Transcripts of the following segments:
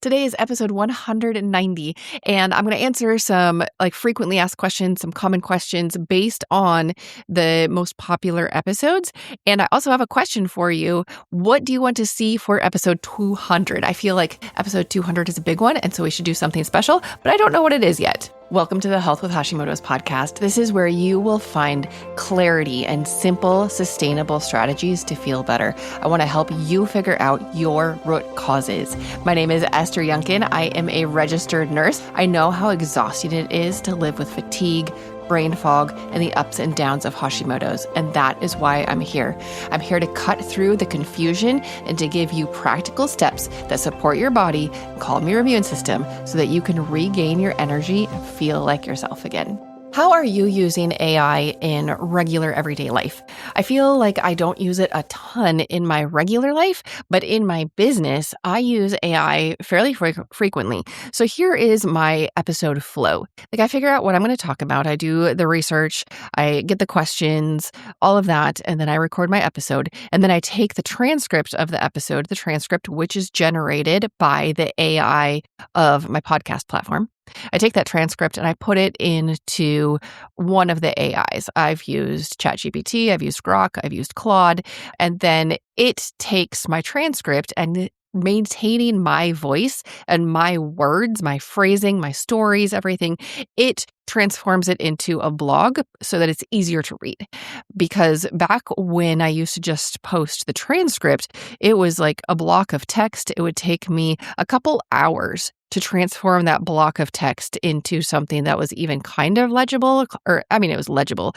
Today is episode 190, and I'm going to answer some frequently asked questions, some common questions based on the most popular episodes. And I also have a question for you. What do you want to see for episode 200? I feel like episode 200 is a big one, and so we should do something special, but I don't know what it is yet. Welcome to the Health with Hashimoto's podcast. This is where you will find clarity and simple, sustainable strategies to feel better. I want to help you figure out your root causes. My name is Esther Yunkin. I am a registered nurse. I know how exhausting it is to live with fatigue, brain fog, and the ups and downs of Hashimoto's. And that is why I'm here. I'm here to cut through the confusion and to give you practical steps that support your body, calm your immune system, so that you can regain your energy and feel like yourself again. How are you using AI in regular everyday life? I feel like I don't use it a ton in my regular life, but in my business, I use AI fairly frequently. So here is my episode flow. I figure out what I'm going to talk about. I do the research, I get the questions, all of that, and then I record my episode. And then I take the transcript of the episode, the transcript which is generated by the AI of my podcast platform. I take that transcript and I put it into one of the AIs. I've used ChatGPT, I've used Grok, I've used Claude, and then it takes my transcript and maintaining my voice and my words, my phrasing, my stories, everything, it transforms it into a blog so that it's easier to read. Because back when I used to just post the transcript, it was like a block of text. It would take me a couple hours to transform that block of text into something that was even kind of legible, it was legible,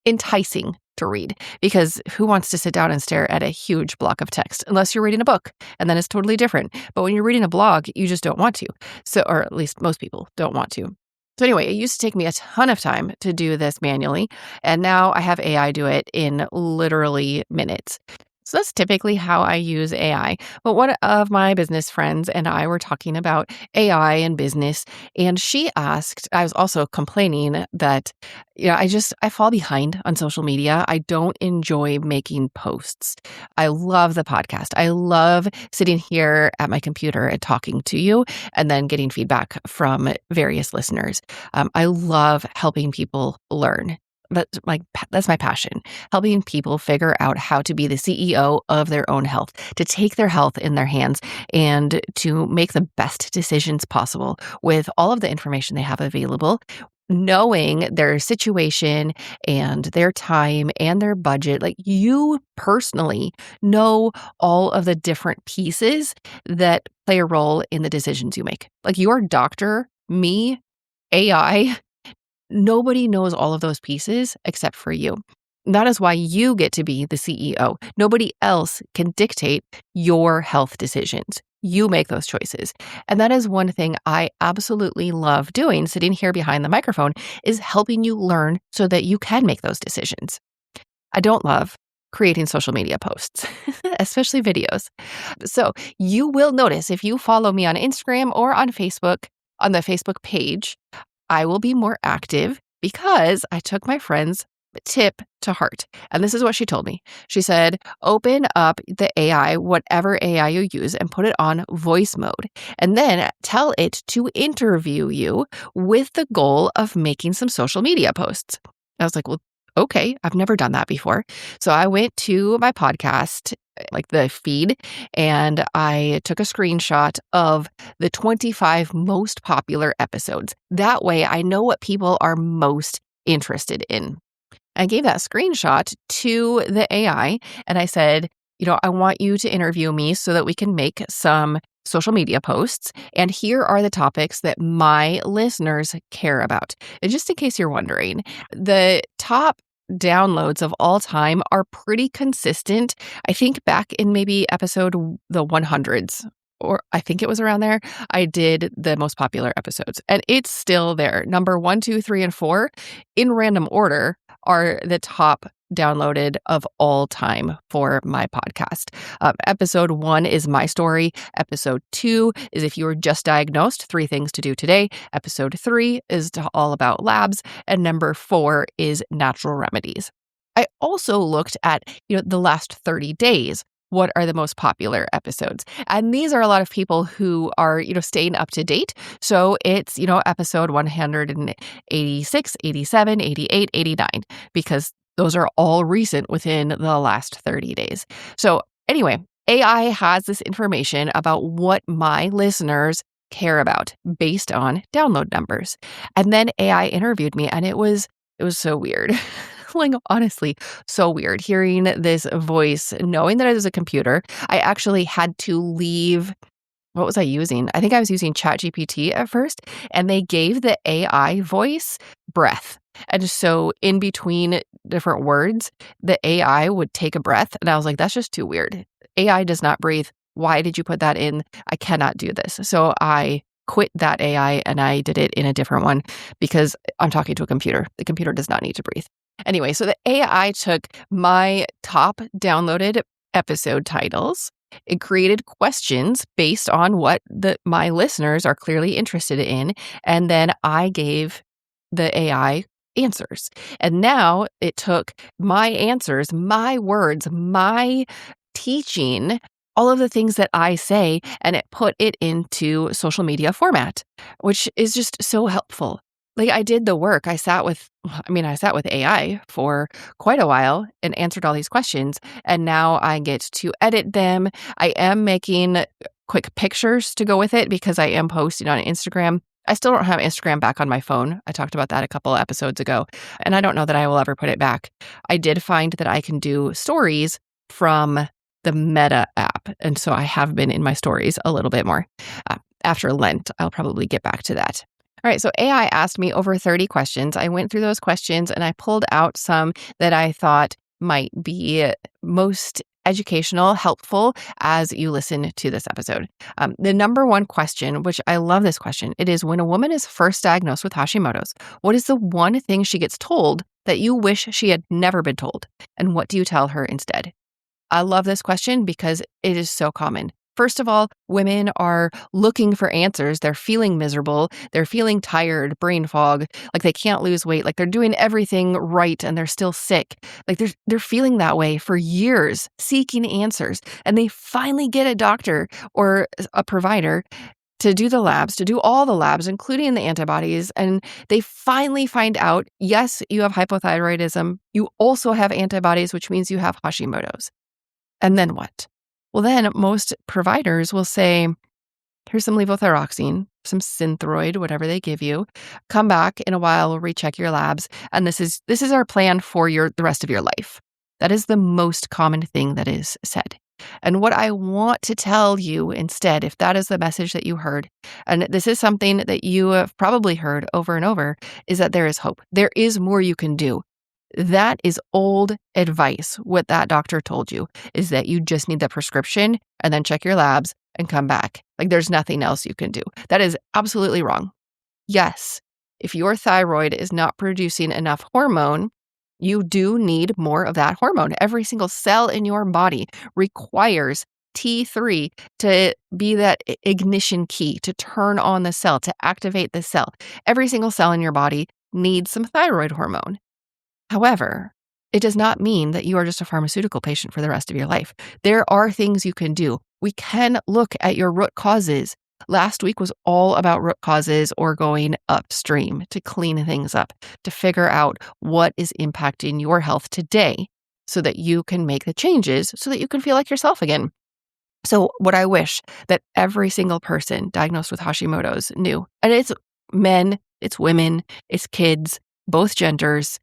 enticing to read, because who wants to sit down and stare at a huge block of text unless you're reading a book, and then it's totally different. But when you're reading a blog, you just don't want to. So, or at least most people don't want to. So anyway, it used to take me a ton of time to do this manually, and now I have AI do it in literally minutes. So that's typically how I use AI. But one of my business friends and I were talking about AI and business, and she asked, I was also complaining that, I fall behind on social media. I don't enjoy making posts. I love the podcast. I love sitting here at my computer and talking to you and then getting feedback from various listeners. I love helping people learn. That's my passion, helping people figure out how to be the CEO of their own health, to take their health in their hands and to make the best decisions possible with all of the information they have available, knowing their situation and their time and their budget. Like, you personally know all of the different pieces that play a role in the decisions you make. Like your doctor, me, AI, nobody knows all of those pieces except for you. That is why you get to be the CEO. Nobody else can dictate your health decisions. You make those choices. And that is one thing I absolutely love doing, sitting here behind the microphone, is helping you learn so that you can make those decisions. I don't love creating social media posts, especially videos. So you will notice if you follow me on Instagram or on Facebook, on the Facebook page, I will be more active because I took my friend's tip to heart. And this is what she told me. She said, open up the AI, whatever AI you use, and put it on voice mode. And then tell it to interview you with the goal of making some social media posts. I was like, well, okay, I've never done that before. So I went to my podcast, the feed, and I took a screenshot of the 25 most popular episodes. That way I know what people are most interested in. I gave that screenshot to the AI and I said, I want you to interview me so that we can make some social media posts. And here are the topics that my listeners care about. And just in case you're wondering, the top downloads of all time are pretty consistent. I think back in maybe episode the 100s, or I think it was around there, I did the most popular episodes. And it's still there. Number 1, 2, 3, and 4 in random order are the top downloaded of all time for my podcast. Episode 1 is my story. Episode 2 is if you were just diagnosed, 3 things to do today. Episode 3 is all about labs. And number 4 is natural remedies. I also looked at, the last 30 days. what are the most popular episodes. And these are a lot of people who are, staying up to date. So it's, episode 186, 87, 88, 89, because those are all recent within the last 30 days. So anyway, AI has this information about what my listeners care about based on download numbers. And then AI interviewed me, and it was so weird. Like, honestly, so weird hearing this voice, knowing that it was a computer. I actually had to leave. What was I using? I think I was using ChatGPT at first, and they gave the AI voice breath. And so in between different words, the AI would take a breath. And I was like, that's just too weird. AI does not breathe. Why did you put that in? I cannot do this. So I quit that AI and I did it in a different one because I'm talking to a computer. The computer does not need to breathe. Anyway, so the AI took my top downloaded episode titles. It created questions based on what my listeners are clearly interested in. And then I gave the AI answers. And now it took my answers, my words, my teaching, all of the things that I say, and it put it into social media format, which is just so helpful. Like, I did the work. I sat with AI for quite a while and answered all these questions. And now I get to edit them. I am making quick pictures to go with it because I am posting on Instagram. I still don't have Instagram back on my phone. I talked about that a couple of episodes ago, and I don't know that I will ever put it back. I did find that I can do stories from the Meta app. And so I have been in my stories a little bit more. After Lent, I'll probably get back to that. All right, so AI asked me over 30 questions. I went through those questions and I pulled out some that I thought might be most educational, helpful as you listen to this episode. The number one question, which I love this question, it is, when a woman is first diagnosed with Hashimoto's, what is the one thing she gets told that you wish she had never been told? And what do you tell her instead? I love this question because it is so common. First of all, women are looking for answers. They're feeling miserable. They're feeling tired, brain fog, like they can't lose weight, like they're doing everything right and they're still sick. Like they're feeling that way for years, seeking answers. And they finally get a doctor or a provider to do the labs, to do all the labs, including the antibodies. And they finally find out, yes, you have hypothyroidism. You also have antibodies, which means you have Hashimoto's. And then what? Well, then most providers will say, here's some levothyroxine, some Thyroid, whatever they give you. Come back in a while, we'll recheck your labs. And this is our plan for the rest of your life. That is the most common thing that is said. And what I want to tell you instead, if that is the message that you heard, and this is something that you have probably heard over and over, is that there is hope. There is more you can do. That is old advice. What that doctor told you is that you just need the prescription and then check your labs and come back. Like, there's nothing else you can do. That is absolutely wrong. Yes, if your thyroid is not producing enough hormone, you do need more of that hormone. Every single cell in your body requires T3 to be that ignition key to turn on the cell, to activate the cell. Every single cell in your body needs some thyroid hormone. However, it does not mean that you are just a pharmaceutical patient for the rest of your life. There are things you can do. We can look at your root causes. Last week was all about root causes or going upstream to clean things up, to figure out what is impacting your health today so that you can make the changes so that you can feel like yourself again. So what I wish that every single person diagnosed with Hashimoto's knew, and it's men, it's women, it's kids, both genders,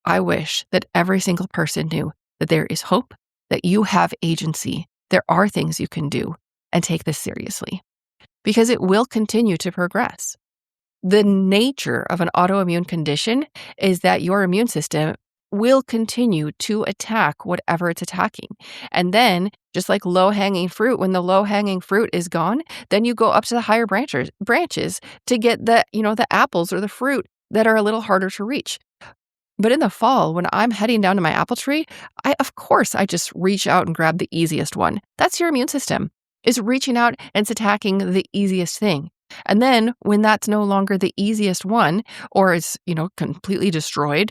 I wish that every single person knew that there is hope, that you have agency. There are things you can do, and take this seriously because it will continue to progress. The nature of an autoimmune condition is that your immune system will continue to attack whatever it's attacking. And then, just like low-hanging fruit, when the low-hanging fruit is gone, then you go up to the higher branches to get the apples or the fruit that are a little harder to reach. But in the fall, when I'm heading down to my apple tree, I just reach out and grab the easiest one. That's your immune system, is reaching out and it's attacking the easiest thing. And then when that's no longer the easiest one, or is, completely destroyed,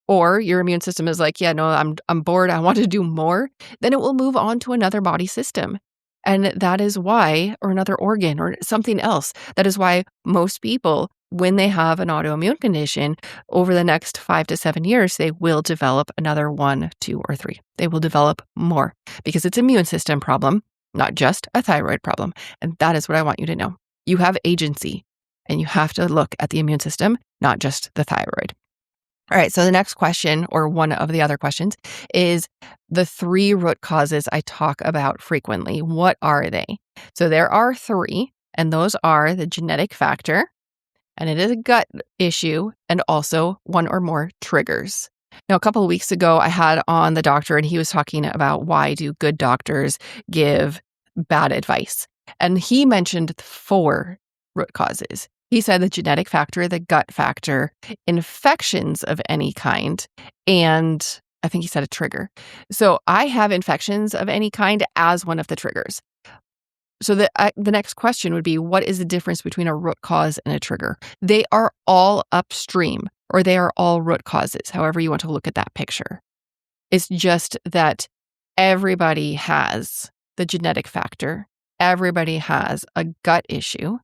or your immune system is like, yeah, no, I'm bored, I want to do more, then it will move on to another body system. And that is why, or another organ or something else. That is why most people, when they have an autoimmune condition, over the next 5 to 7 years, they will develop another 1, 2, or 3. They will develop more because it's an immune system problem, not just a thyroid problem. And that is what I want you to know. You have agency, and you have to look at the immune system, not just the thyroid. All right, so the next question, or one of the other questions, is the 3 root causes I talk about frequently. What are they? So there are 3, and those are the genetic factor, and it is a gut issue, and also 1 or more triggers. Now, a couple of weeks ago, I had on the doctor, and he was talking about why do good doctors give bad advice. And he mentioned 4 root causes. He said the genetic factor, the gut factor, infections of any kind, and I think he said a trigger. So I have infections of any kind as one of the triggers. So the next question would be, what is the difference between a root cause and a trigger? They are all upstream, or they are all root causes, however you want to look at that picture. It's just that everybody has the genetic factor. Everybody has a gut issue.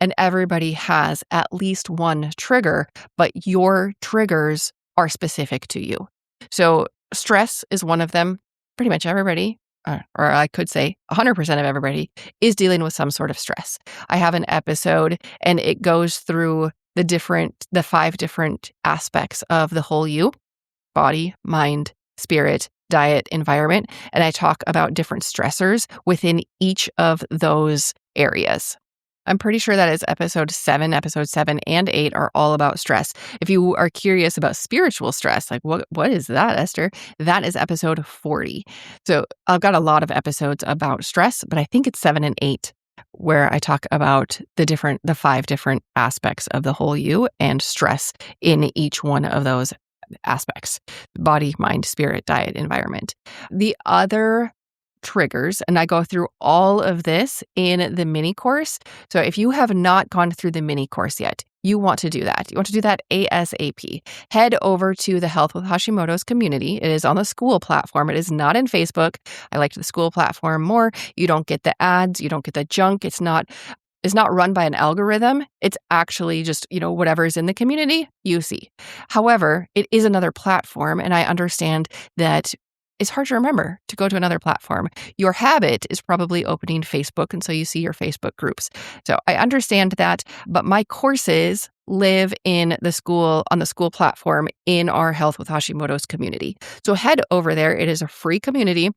And everybody has at least 1 trigger, but your triggers are specific to you. So stress is one of them. Pretty much everybody, or I could say 100% of everybody, is dealing with some sort of stress. I have an episode, and it goes through the 5 different aspects of the whole you: body, mind, spirit, diet, environment. And I talk about different stressors within each of those areas. I'm pretty sure that is episode 7. Episode 7 and 8 are all about stress. If you are curious about spiritual stress, like what is that, Esther? That is episode 40. So I've got a lot of episodes about stress, but I think it's 7 and 8 where I talk about the 5 different aspects of the whole you and stress in each one of those aspects: body, mind, spirit, diet, environment. The other triggers, and I go through all of this in the mini course. So if you have not gone through the mini course yet, you want to do that. You want to do that ASAP. Head over to the Health with Hashimoto's community. It is on the school platform. It is not in Facebook. I liked the school platform more. You don't get the ads. You don't get the junk. It's not run by an algorithm. It's actually just, whatever's in the community, you see. However, it is another platform, and I understand that it's hard to remember to go to another platform. Your habit is probably opening Facebook, and so you see your Facebook groups. So I understand that, but my courses live in the school, on the school platform, in our Health with Hashimoto's community. So head over there. It is a free community.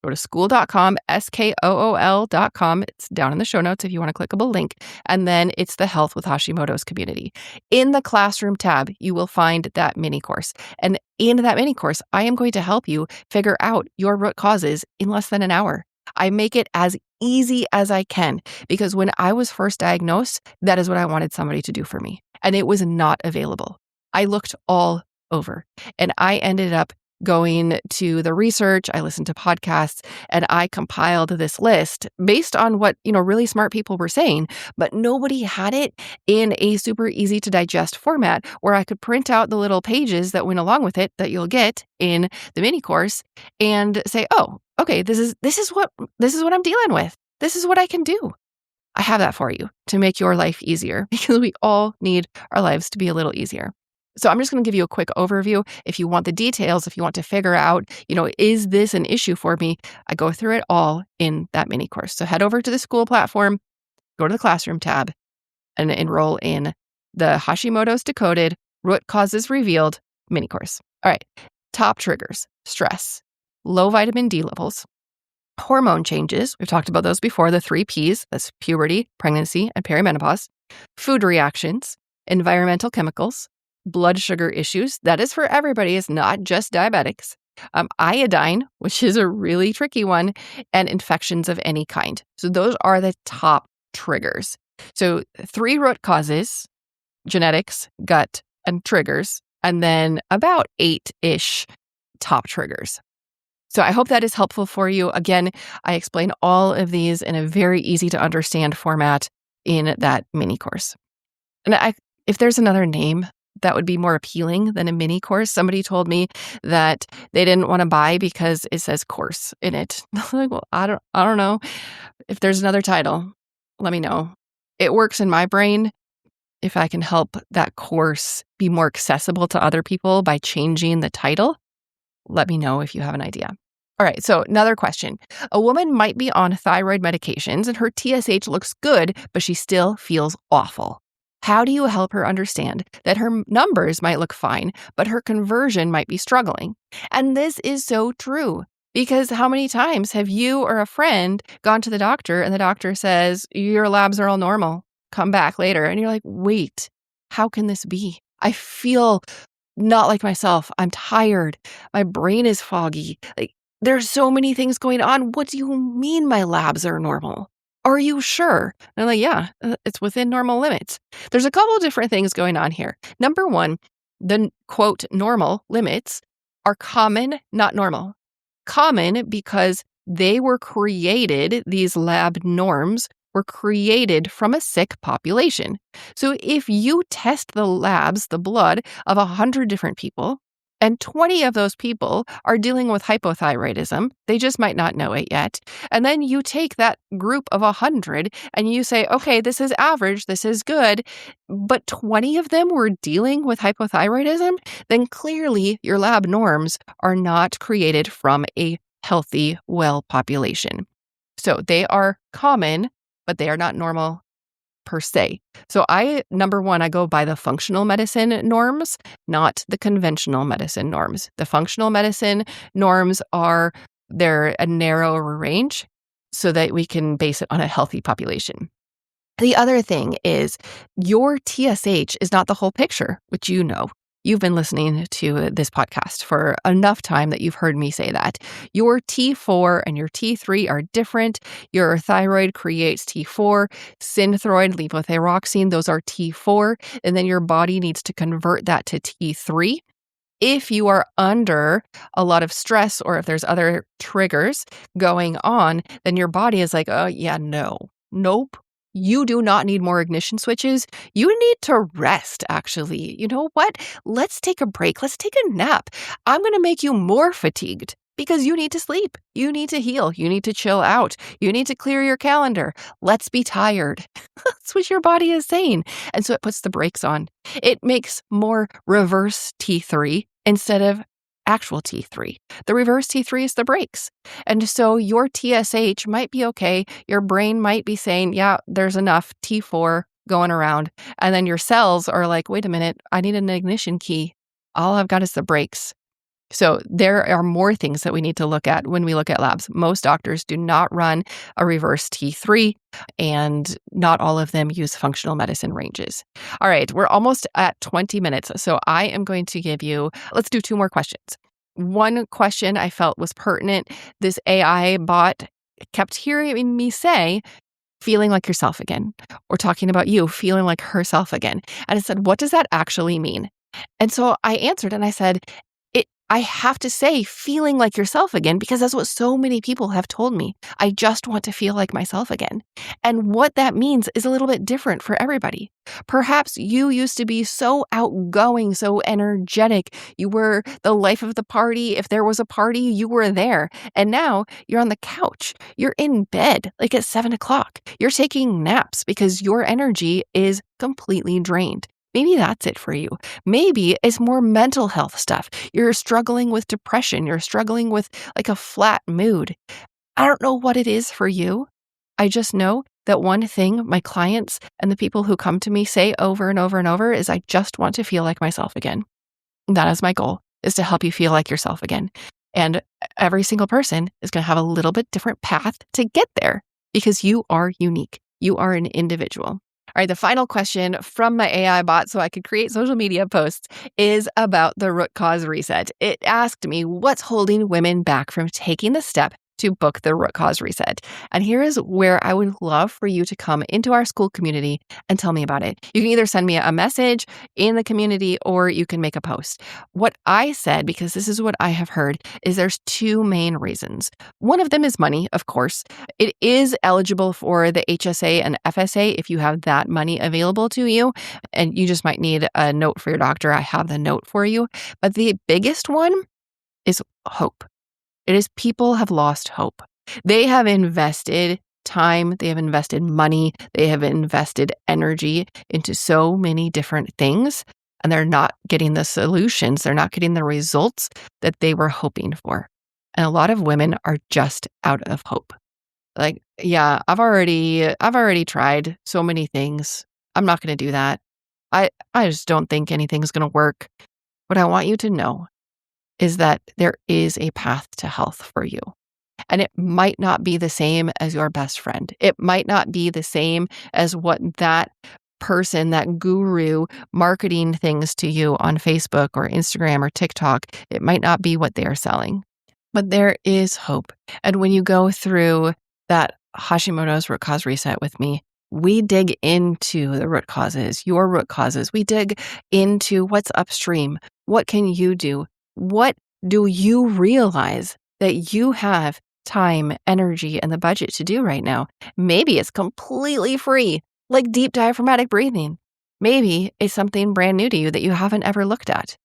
Go to school.com, SKOOL.com. It's down in the show notes if you want to clickable link. And then it's the Health with Hashimoto's community. In the classroom tab, you will find that mini course. And in that mini course, I am going to help you figure out your root causes in less than an hour. I make it as easy as I can because when I was first diagnosed, that is what I wanted somebody to do for me. And it was not available. I looked all over, and I ended up going to the research. I listened to podcasts, and I compiled this list based on what, really smart people were saying, but nobody had it in a super easy to digest format where I could print out the little pages that went along with it that you'll get in the mini course and say, oh, okay, this is what I'm dealing with. This is what I can do. I have that for you to make your life easier because we all need our lives to be a little easier. So I'm just going to give you a quick overview. If you want the details, if you want to figure out, is this an issue for me? I go through it all in that mini course. So head over to the school platform, go to the classroom tab, and enroll in the Hashimoto's Decoded Root Causes Revealed mini course. All right. Top triggers: stress, low vitamin D levels, hormone changes. We've talked about those before. The 3 Ps, that's puberty, pregnancy, and perimenopause. Food reactions, environmental chemicals, blood sugar issues. That is for everybody. It's not just diabetics. Iodine, which is a really tricky one, and infections of any kind. So those are the top triggers. So 3 root causes: genetics, gut, and triggers, and then about 8-ish top triggers. So I hope that is helpful for you. Again, I explain all of these in a very easy to understand format in that mini course. And if there's another name that would be more appealing than a mini course. Somebody told me that they didn't want to buy because it says course in it. I'm like, well, I don't know. If there's another title, let me know. It works in my brain. If I can help that course be more accessible to other people by changing the title, let me know if you have an idea. All right, so another question. A woman might be on thyroid medications and her TSH looks good, but she still feels awful. How do you help her understand that her numbers might look fine, but her conversion might be struggling? And this is so true, because how many times have you or a friend gone to the doctor and the doctor says, your labs are all normal, come back later. And you're like, wait, how can this be? I feel not like myself. I'm tired. My brain is foggy. Like, there's so many things going on. What do you mean my labs are normal? Are you sure? And I'm like, yeah, it's within normal limits. There's a couple different things going on here. Number one, the quote normal limits are common, not normal. Common because they were created, these lab norms were created from a sick population. So if you test the labs, the blood of 100 different people, and 20 of those people are dealing with hypothyroidism, they just might not know it yet. And then you take that group of 100 and you say, okay, this is average, this is good, but 20 of them were dealing with hypothyroidism, then clearly your lab norms are not created from a healthy, well population. So they are common, but they are not normal per se. So number one, I go by the functional medicine norms, not the conventional medicine norms. The functional medicine norms they're a narrower range so that we can base it on a healthy population. The other thing is your TSH is not the whole picture, which you know. You've been listening to this podcast for enough time that you've heard me say that. Your T4 and your T3 are different. Your thyroid creates T4, synthroid, levothyroxine, those are T4, and then your body needs to convert that to T3. If you are under a lot of stress or if there's other triggers going on, then your body is like, oh yeah, nope. You do not need more ignition switches. You need to rest, actually. You know what? Let's take a break. Let's take a nap. I'm going to make you more fatigued because you need to sleep. You need to heal. You need to chill out. You need to clear your calendar. Let's be tired. That's what your body is saying. And so it puts the brakes on. It makes more reverse T3 instead of actual T3. The reverse T3 is the brakes. And so your TSH might be okay. Your brain might be saying, yeah, there's enough T4 going around. And then your cells are like, wait a minute, I need an ignition key. All I've got is the brakes. So there are more things that we need to look at when we look at labs. Most doctors do not run a reverse T3, and not all of them use functional medicine ranges. All right, we're almost at 20 minutes. So I am going to let's do 2 more questions. One question I felt was pertinent. This AI bot kept hearing me say, feeling like yourself again, or talking about you feeling like herself again. And I said, what does that actually mean? And so I answered and I said, I have to say feeling like yourself again because that's what so many people have told me. I just want to feel like myself again. And what that means is a little bit different for everybody. Perhaps you used to be so outgoing, so energetic. You were the life of the party. If there was a party, you were there. And now you're on the couch. You're in bed like at 7 o'clock. You're taking naps because your energy is completely drained. Maybe that's it for you. Maybe it's more mental health stuff. You're struggling with depression. You're struggling with like a flat mood. I don't know what it is for you. I just know that one thing my clients and the people who come to me say over and over and over is I just want to feel like myself again. That is my goal, is to help you feel like yourself again. And every single person is going to have a little bit different path to get there because you are unique. You are an individual. All right, the final question from my AI bot so I could create social media posts is about the root cause reset. It asked me, what's holding women back from taking the step to book the Root Cause Reset. And here is where I would love for you to come into our school community and tell me about it. You can either send me a message in the community or you can make a post. What I said, because this is what I have heard, is there's two main reasons. One of them is money, of course. It is eligible for the HSA and FSA if you have that money available to you, and you just might need a note for your doctor. I have the note for you. But the biggest one is hope. It is people have lost hope. They have invested time, they have invested money, they have invested energy into so many different things, and they're not getting the solutions. They're not getting the results that they were hoping for. And a lot of women are just out of hope. Like, yeah, I've already tried so many things. I'm not going to do that. I just don't think anything's going to work. What I want you to know is that there is a path to health for you. And it might not be the same as your best friend. It might not be the same as what that person, that guru marketing things to you on Facebook or Instagram or TikTok. It might not be what they are selling. But there is hope. And when you go through that Hashimoto's root cause reset with me, we dig into the root causes, your root causes. We dig into what's upstream. What can you do? What do you realize that you have time, energy, and the budget to do right now? Maybe it's completely free, like deep diaphragmatic breathing. Maybe it's something brand new to you that you haven't ever looked at.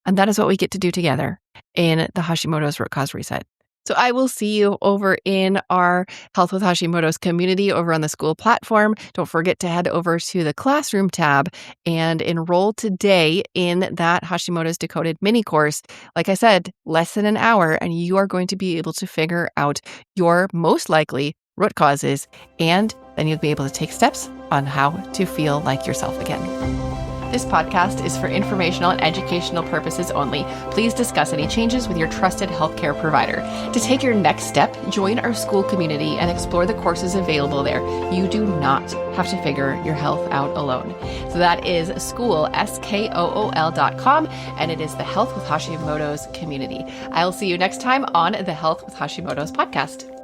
And that is what we get to do together in the Hashimoto's Root Cause Reset. So I will see you over in our Health with Hashimoto's community over on the school platform. Don't forget to head over to the classroom tab and enroll today in that Hashimoto's Decoded mini course. Like I said, less than an hour, and you are going to be able to figure out your most likely root causes, and then you'll be able to take steps on how to feel like yourself again. This podcast is for informational and educational purposes only. Please discuss any changes with your trusted healthcare provider. To take your next step, join our school community and explore the courses available there. You do not have to figure your health out alone. So that is school, SKOOL.com, and it is the Health with Hashimoto's community. I'll see you next time on the Health with Hashimoto's podcast.